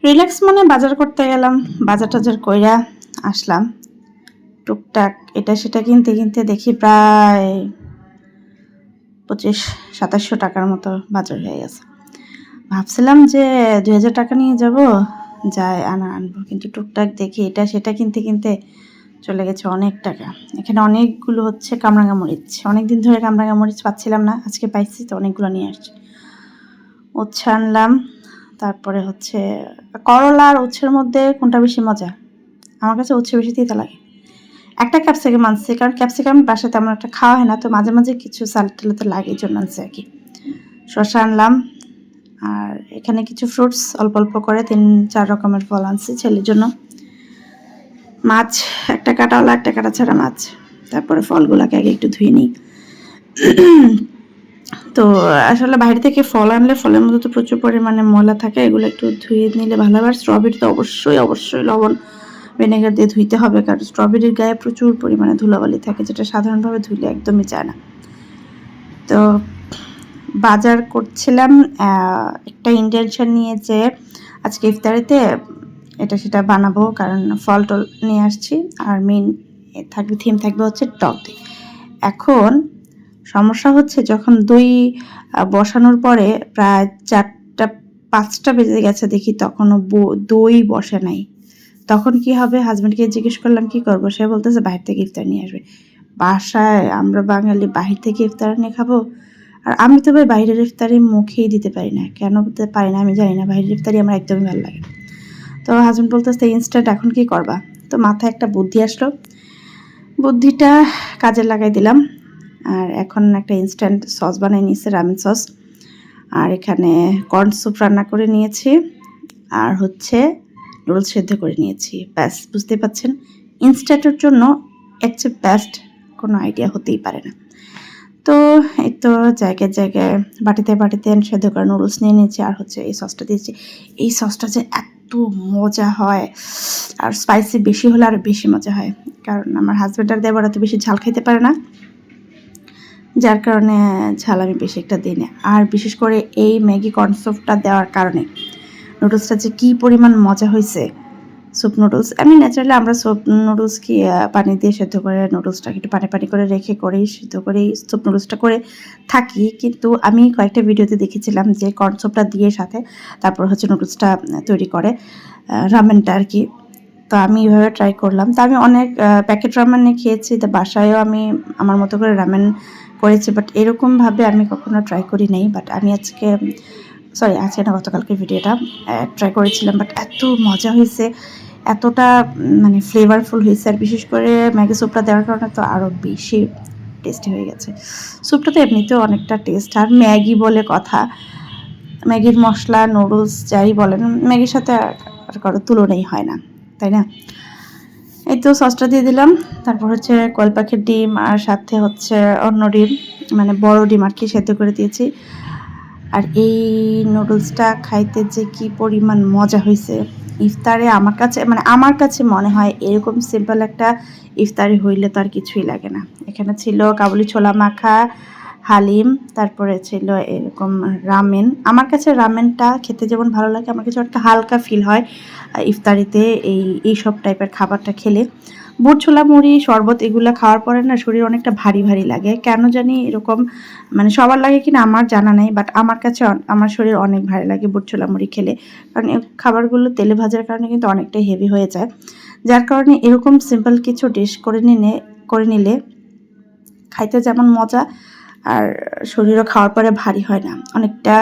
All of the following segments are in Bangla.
রিল্যাক্স মানে বাজার করতে গেলাম, বাজার টাজার কইরা আসলাম। টুকটাক এটা সেটা কিনতে কিনতে দেখি প্রায় 2500-2700 টাকার মতো বাজার হয়ে গেছে। ভাবছিলাম যে 2000 টাকা নিয়ে যাব, যাই আনবো, কিন্তু টুকটাক দেখি এটা সেটা কিনতে কিনতে চলে গেছে অনেক টাকা। এখানে অনেকগুলো হচ্ছে কামরাঙা মরিচ, অনেকদিন ধরে কামরাঙা মরিচ পাচ্ছিলাম না, আজকে পাইছি তো অনেকগুলো নিয়ে আসছি। উচ্ছে আনলাম, তারপরে হচ্ছে করলা আর উচ্ছের মধ্যে কোনটা বেশি মজা? আমার কাছে উচ্ছে বেশি তিতা লাগে। একটা ক্যাপসিকাম আনছি, কারণ ক্যাপসিকাম বাসায় তেমন একটা খাওয়া হয় না, তো মাঝে মাঝে কিছু সালাদ টালাতে লাগে, এই জন্য আনছি আর কি। শসা আনলাম, আর এখানে কিছু ফ্রুটস অল্প অল্প করে 3-4 রকমের ফল আনছি ছেলের জন্য। মাছ, একটা কাটাওয়ালা একটা কাটা ছাড়া মাছ। তারপরে ফলগুলোকে আগে একটু ধুয়ে নিই। তো আসলে বাইরে থেকে ফল আনলে ফলের মধ্যে তো প্রচুর পরিমাণে ময়লা থাকে, এগুলো একটু ধুয়ে নিলে ভালো হবে। আর স্ট্রবেরি তো অবশ্যই অবশ্যই লবণ ভিনেগার দিয়ে ধুইতে হবে, কারণ স্ট্রবেরির গায়ে প্রচুর পরিমাণে ধুলাবালি থাকে, যেটা সাধারণভাবে ধুইলে একদমই যায় না। তো বাজার করছিলাম একটা ইন্টেনশন নিয়ে যে আজকে ইফতারিতে এটা সেটা বানাবো, কারণ ফল টল নিয়ে আসছি। আর মেইন থাকবে, থিম থাকবে হচ্ছে টক দই। এখন সমস্যা হচ্ছে, যখন দই বসানোর পরে প্রায় 4টা-5টা বেজে গেছে দেখি তখনও দই বসে নাই। তখন কি হবে? হাজব্যান্ডকে জিজ্ঞেস করলাম কি করব, সে বলতেছে বাহির থেকে ইফতার নিয়ে আসবে। বাসায় আমরা বাঙালি বাহির থেকে ইফতার নিয়ে খাবো? আর আমি তো ভাই বাইরের ইফতারি মুখেই দিতে পারি না, কেন দিতে পারি না আমি জানি না, বাইরের ইফতারি আমার একদমই ভালো লাগে না। তো হাজব্যান্ড বলতেছে ইনস্ট্যান্ট এখন কি করবা? তো মাথায় একটা বুদ্ধি আসলো, বুদ্ধিটা কাজে লাগাই দিলাম। আর এখন একটা ইনস্ট্যান্ট সস বানিয়ে নিয়েছি, রামেন সস। আর এখানে কর্ন স্যুপ রান্না করে নিয়েছি, আর হচ্ছে নুডলস সেদ্ধ করে নিয়েছি। ব্যাস, বুঝতে পারছেন ইনস্ট্যান্টের জন্য এর চেয়ে বেস্ট কোনো আইডিয়া হতেই পারে না। তো এই তো জায়গায় জায়গায় বাটিতে বাটিতে সেদ্ধ করা নুডলস নিয়ে নিয়েছি, আর হচ্ছে এই সসটা দিয়েছি। এই সসটা যে এত মজা হয়, আর স্পাইসি বেশি হলে আরও বেশি মজা হয়, কারণ আমার হাজব্যান্ড আর দেবর এত বেশি ঝাল খাইতে পারে না, যার কারণে ঝাল আমি বেশি একটা দিই না। আর বিশেষ করে এই ম্যাগি কর্ন স্যুপটা দেওয়ার কারণে নুডলসটা যে কী পরিমাণ মজা হয়েছে। স্যুপ নুডলস, আমি ন্যাচারালি আমরা স্যুপ নুডলস কি পানি দিয়ে সেদ্ধ করে নুডলসটাকে একটু পানি পানি করে রেখে করেই সেদ্ধ করেই স্যুপ নুডলসটা করে থাকি, কিন্তু আমি কয়েকটা ভিডিওতে দেখেছিলাম যে কর্ন স্যুপটা দিয়ে সাথে তারপর হচ্ছে নুডলসটা তৈরি করে, রামেনটা আর কি। তো আমি এইভাবে ট্রাই করলাম। তো আমি অনেক প্যাকেট রামেন খেয়েছি, তো বাসায়ও আমি আমার মতো করে রামেন করেছি, বাট এরকমভাবে আমি কখনো ট্রাই করি নাই। বাট আমি আজকে না, গতকালকে ভিডিওটা ট্রাই করেছিলাম, বাট এত মজা হয়েছে, এতটা মানে ফ্লেভারফুল হয়েছে। আর বিশেষ করে ম্যাগি স্যুপটা দেওয়ার কারণে তো আরও বেশি টেস্টি হয়ে গেছে। স্যুপটা তো এমনিতেও অনেকটা টেস্ট, আর ম্যাগি বলে কথা, ম্যাগির মশলা নুডলস যাই বলেন, ম্যাগির সাথে আর কারো তুলনাই হয় না, তাই না? এই তো সসটা দিয়ে দিলাম, তারপর হচ্ছে কোয়েল পাখির ডিম, আর সাথে হচ্ছে অন্য ডিম, মানে বড় ডিম আর কি, সেদ্ধ করে দিয়েছি। আর এই নুডলসটা খাইতে যে কি পরিমাণ মজা হয়েছে ইফতারে, আমার কাছে মনে হয় এরকম সিম্পল একটা ইফতারি হইলে তো আর কিছুই লাগে না। এখানে ছিল কাবুলি ছোলা মাখা, হালিম, তারপরে ছিল এরকম রামেন। আমার কাছে রামেনটা খেতে যেমন ভালো লাগে, আমার কাছে একটা হালকা ফিল হয় ইফতারিতে এইসব টাইপের খাবারটা খেলে। বুট ছোলা মুড়ি শরবত এগুলো খাওয়ার পরে না শরীর অনেকটা ভারী ভারী লাগে, কেন জানি এরকম, মানে সবার লাগে কিনা আমার জানা নেই, বাট আমার কাছে আমার শরীর অনেক ভারী লাগে বুট ছোলা মুড়ি খেলে, কারণ এই খাবারগুলো তেলে ভাজার কারণে কিন্তু অনেকটাই হেভি হয়ে যায়। যার কারণে এরকম সিম্পল কিছু ডিশ করে নিলে খাইতে যেমন মজা, আর শরীরও খাওয়ার পরে ভারী হয় না, অনেকটা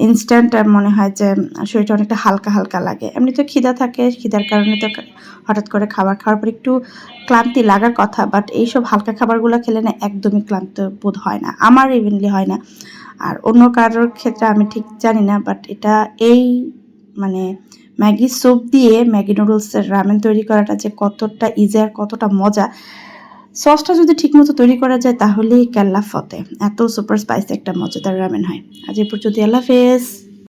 ইনস্ট্যান্ট মনে হয় যে শরীরটা অনেকটা হালকা হালকা লাগে। এমনি তো খিদা থাকে, খিদার কারণে তো হঠাৎ করে খাবার খাওয়ার পর একটু ক্লান্তি লাগার কথা, বাট এইসব হালকা খাবারগুলো খেলে না একদমই ক্লান্ত বোধ হয় না, আমার ইভেনলি হয় না। আর অন্য কারোর ক্ষেত্রে আমি ঠিক জানি না, বাট এটা এই মানে ম্যাগি স্যুপ দিয়ে ম্যাগি নুডলসের রামেন তৈরি করাটা যে কতটা ইজি আর কতটা মজা, সসটা যদি ঠিকমতো তৈরি করা যায় তাহলেই কেল্লা ফতে, এত সুপার স্পাইসি একটা মজাদার রামেন হয়। আজ এ পর্যন্ত, আল্লাহ হাফেজ।